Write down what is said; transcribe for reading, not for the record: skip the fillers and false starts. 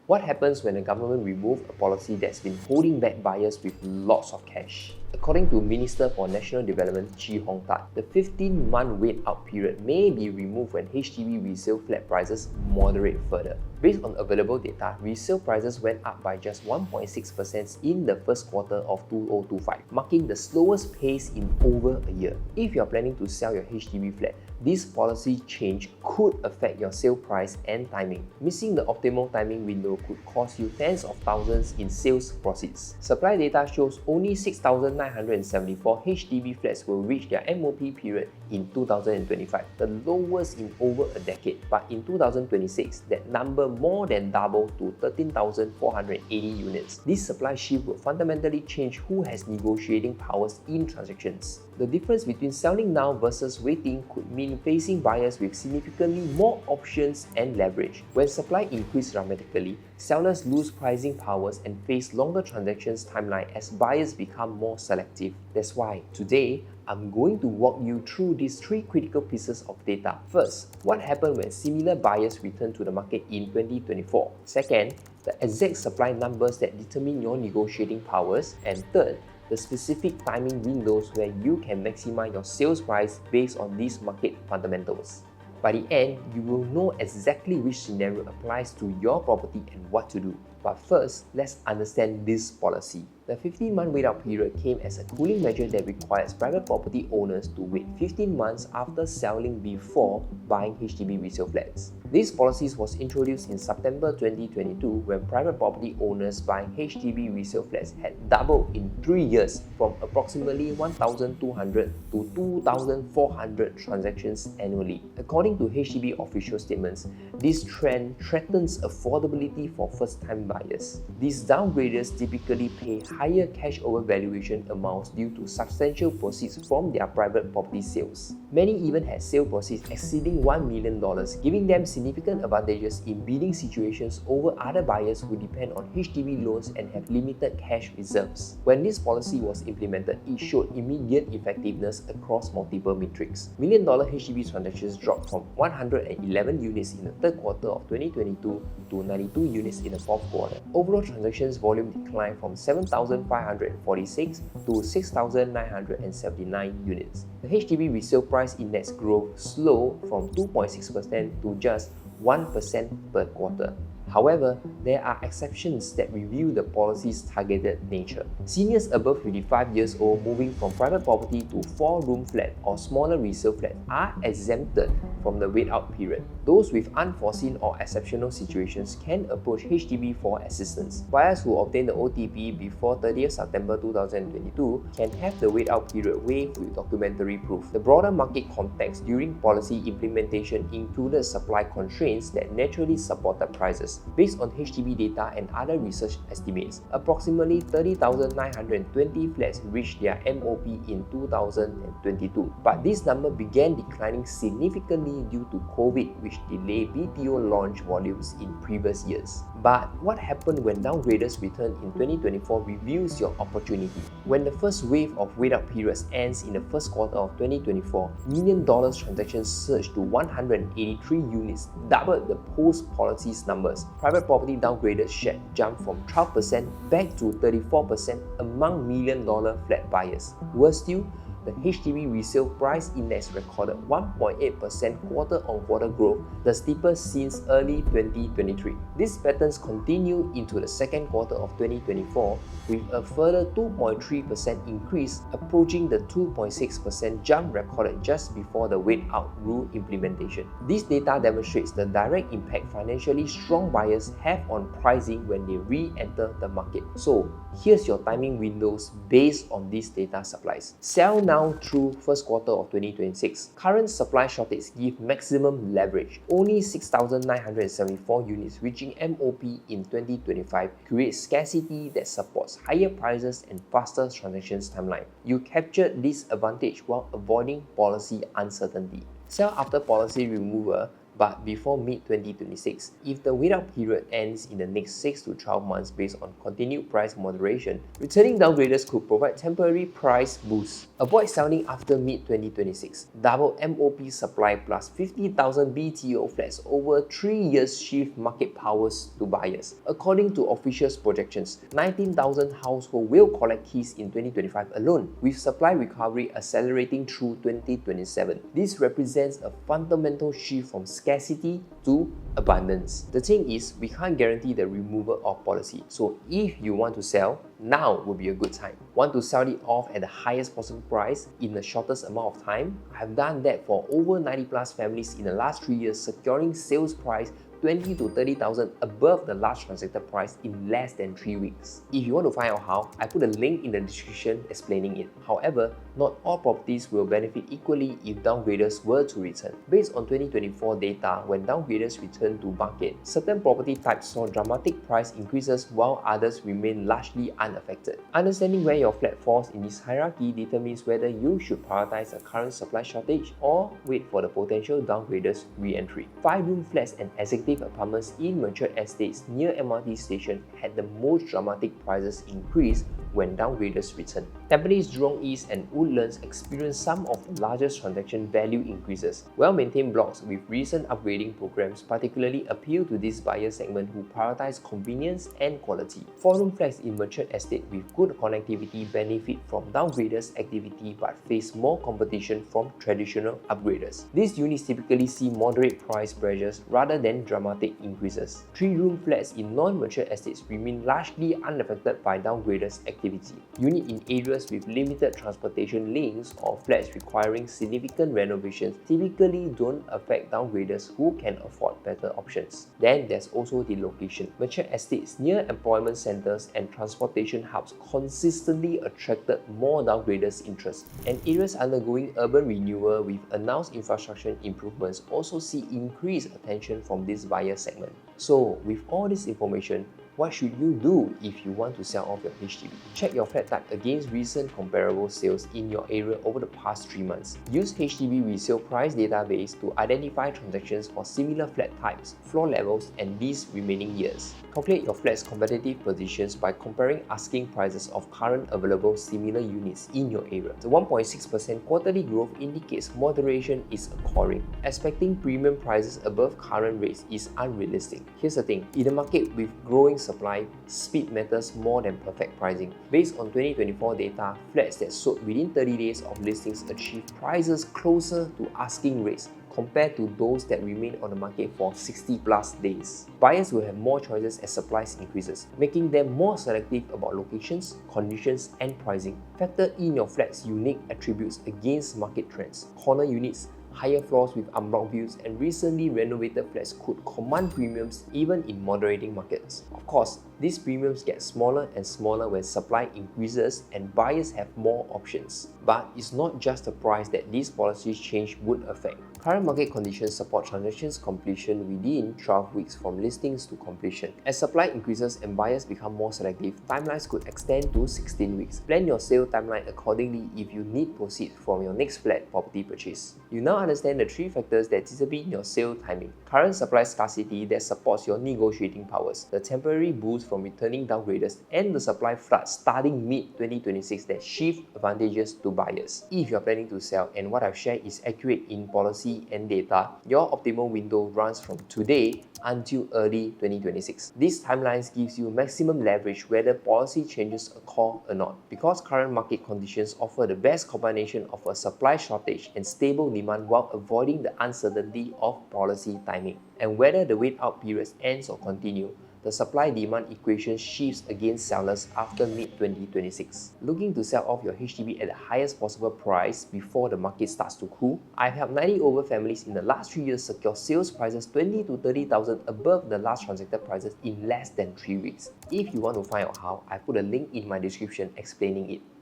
What happens when the government removes a policy that's been holding back buyers with lots of cash? According to Minister for National Development Chee Hong Tat, the 15-month wait-out period may be removed when HDB resale flat prices moderate further. Based on available data, resale prices went up by just 1.6% in the first quarter of 2025, marking the slowest pace in over a year. If you are planning to sell your HDB flat, this policy change could affect your sale price and timing. Missing the optimal timing window could cost you tens of thousands in sales proceeds. Supply data shows only 6,974 HDB flats will reach their MOP period in 2025, the lowest in over a decade. But in 2026, that number more than doubled to 13,480 units. This supply shift will fundamentally change who has negotiating powers in transactions. The difference between selling now versus waiting could mean facing buyers with significantly more options and leverage. When supply increases dramatically, sellers lose pricing powers and face longer transactions timeline as buyers become more selective. That's why today, I'm going to walk you through these three critical pieces of data. First, what happened when similar buyers return to the market in 2024? Second, the exact supply numbers that determine your negotiating powers. And third, the specific timing windows where you can maximize your sales price based on these market fundamentals. By the end, you will know exactly which scenario applies to your property and what to do. But first, let's understand this policy. The 15-month wait-out period came as a cooling measure that requires private property owners to wait 15 months after selling before buying HDB resale flats. This policy was introduced in September 2022 when private property owners buying HDB resale flats had doubled in 3 years from approximately 1,200 to 2,400 transactions annually. According to HDB official statements, this trend threatens affordability for first-time buyers. These downgraders typically pay higher cash over valuation amounts due to substantial proceeds from their private property sales. Many even had sale proceeds exceeding $1 million, giving them significant advantages in bidding situations over other buyers who depend on HDB loans and have limited cash reserves. When this policy was implemented, it showed immediate effectiveness across multiple metrics. $1 million HDB transactions dropped from 111 units in the third quarter of 2022 to 92 units in the fourth quarter. Overall transactions volume declined from 7,546 to 6,979 units. The HDB resale price index growth slowed from 2.6% to just 1% per quarter. However, there are exceptions that reveal the policy's targeted nature. Seniors above 55 years old moving from private property to 4-room flat or smaller resale flat are exempted from the wait-out period. Those with unforeseen or exceptional situations can approach HDB for assistance. Buyers who obtain the OTP before 30th September 2022 can have the wait-out period waived with documentary proof. The broader market context during policy implementation included supply constraints that naturally supported prices. Based on HDB data and other research estimates, approximately 30,920 flats reached their MOP in 2022. But this number began declining significantly due to COVID, which delayed BTO launch volumes in previous years. But what happened when downgraders return in 2024 reveals your opportunity. When the first wave of wait-out periods ends in the first quarter of 2024, $1 million transactions surged to 183 units, double the post-policy's numbers. Private property downgraders share jumped from 12% back to 34% among $1 million flat buyers. Worse still, the HDB resale price index recorded 1.8% quarter-on-quarter growth, the steepest since early 2023. These patterns continue into the second quarter of 2024 with a further 2.3% increase, approaching the 2.6% jump recorded just before the wait-out rule implementation. This data demonstrates the direct impact financially strong buyers have on pricing when they re-enter the market. So, here's your timing windows based on these data supplies. Sell now through first quarter of 2026. Current supply shortage give maximum leverage. Only 6,974 units reaching MOP in 2025 creates scarcity that supports higher prices and faster transactions timeline. You captured this advantage while avoiding policy uncertainty. Sell after policy removal but before mid-2026. If the wait-out period ends in the next 6 to 12 months based on continued price moderation, returning downgraders could provide temporary price boosts. Avoid selling after mid-2026. Double MOP supply plus 50,000 BTO flats over 3 years shift market powers to buyers. According to officials' projections, 19,000 households will collect keys in 2025 alone, with supply recovery accelerating through 2027. This represents a fundamental shift from scarcity to abundance. The thing is, we can't guarantee the removal of policy, so if you want to sell, now would be a good time. Want to sell it off at the highest possible price in the shortest amount of time? I've done that for over 90 plus families in the last 3 years, securing sales price 20 to 30,000 above the last transacted price in less than 3 weeks. If you want to find out how, I put a link in the description explaining it. However, not all properties will benefit equally if downgraders were to return. Based on 2024 data, when downgraders returned to market, certain property types saw dramatic price increases while others remain largely unaffected. Understanding where your flat falls in this hierarchy determines whether you should prioritize a current supply shortage or wait for the potential downgraders re-entry. 5-room flats and executive apartments in mature estates near MRT station had the most dramatic prices increase when downgraders returned. Tampines, Jurong East and Woodlands experienced some of the largest transaction value increases. Well-maintained blocks with recent upgrading programs particularly appeal to this buyer segment who prioritize convenience and quality. 4-room flats in mature estate with good connectivity benefit from downgraders activity but face more competition from traditional upgraders. These units typically see moderate price pressures rather than dramatic increases. 3-room flats in non-mature estates remain largely unaffected by downgraders activity. Unit in areas with limited transportation links or flats requiring significant renovations typically don't affect downgraders who can afford better options. Then there's also the location. Mature estates near employment centers and transportation hubs consistently attracted more downgraders' interest, and areas undergoing urban renewal with announced infrastructure improvements also see increased attention from this buyer segment. So, with all this information, what should you do if you want to sell off your HDB? Check your flat type against recent comparable sales in your area over the past 3 months. Use HDB Resale Price Database to identify transactions for similar flat types, floor levels, and lease remaining years. Calculate your flat's competitive positions by comparing asking prices of current available similar units in your area. The 1.6% quarterly growth indicates moderation is occurring. Expecting premium prices above current rates is unrealistic. Here's the thing, in a market with growing supply, speed matters more than perfect pricing. Based on 2024 data, flats that sold within 30 days of listings achieved prices closer to asking rates compared to those that remain on the market for 60 plus days. Buyers will have more choices as supply increases, making them more selective about locations, conditions, and pricing. Factor in your flat's unique attributes against market trends. Corner units, higher floors with unblocked views, and recently renovated flats could command premiums even in moderating markets. Of course, these premiums get smaller and smaller when supply increases and buyers have more options. But it's not just the price that these policies change would affect. Current market conditions support transactions completion within 12 weeks from listings to completion. As supply increases and buyers become more selective, timelines could extend to 16 weeks. Plan your sale timeline accordingly if you need proceeds from your next flat property purchase. You now understand the 3 factors that determine your sale timing. Current supply scarcity that supports your negotiating powers, the temporary boost from returning downgraders, and the supply flood starting mid-2026 that shift advantages to buyers. If you're planning to sell and what I've shared is accurate in policy and data, your optimal window runs from today until early 2026. These timelines gives you maximum leverage whether policy changes occur or not, because current market conditions offer the best combination of a supply shortage and stable demand while avoiding the uncertainty of policy timing. And whether the wait-out periods ends or continue, the supply-demand equation shifts against sellers after mid-2026. Looking to sell off your HDB at the highest possible price before the market starts to cool? I've helped 90 over families in the last 3 years secure sales prices 20 to 30,000 above the last transacted prices in less than 3 weeks. If you want to find out how, I put a link in my description explaining it.